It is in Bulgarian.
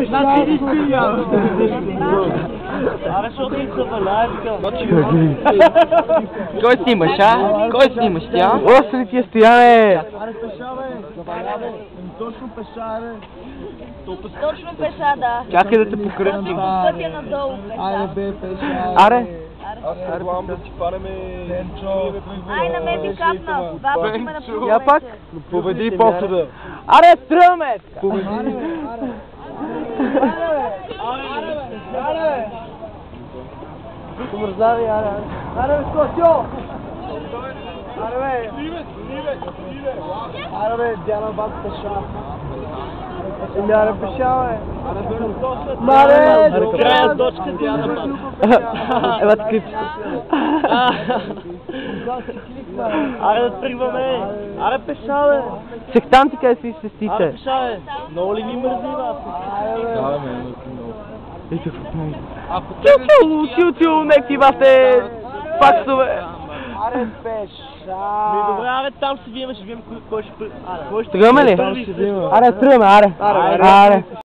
Значи изпия. Абе, защото им се валяе, Кой снимаш, а? Кой снимаш, тя? Остри ти е Стояне! Аре, пеша, бе! Точно пеша, бе! Точно пеша, да. Чакай да те покръстим. Пътя надолу пеша. Айде, бе, пеша! Аре! Аз предлагам да ти фанеме... Пенчо! Ай, на мен ми капна. Два пъти ме напълно. Я пак? Победи похода! Аре, стръме! Победи! Аре! Помързави, аре! Аре, бе, Скотчо! Аре, бе! Аре, бе, Диана бат пеша! Аре, пеша, бе! Маре! Крайна точка, Диана бат. Ева ти клипчето. Аре да тръгваме! Аре пеша, бе! Сектантика е си се Аре стича. пеша, бе! Много ли ви мързи, вас? Ето в мен. Чу, неки бате! Факсове! Аре, пеша! Добре, аре там ще видим, кой ще... Тръме ли? Аре, тръме, аре! Аре!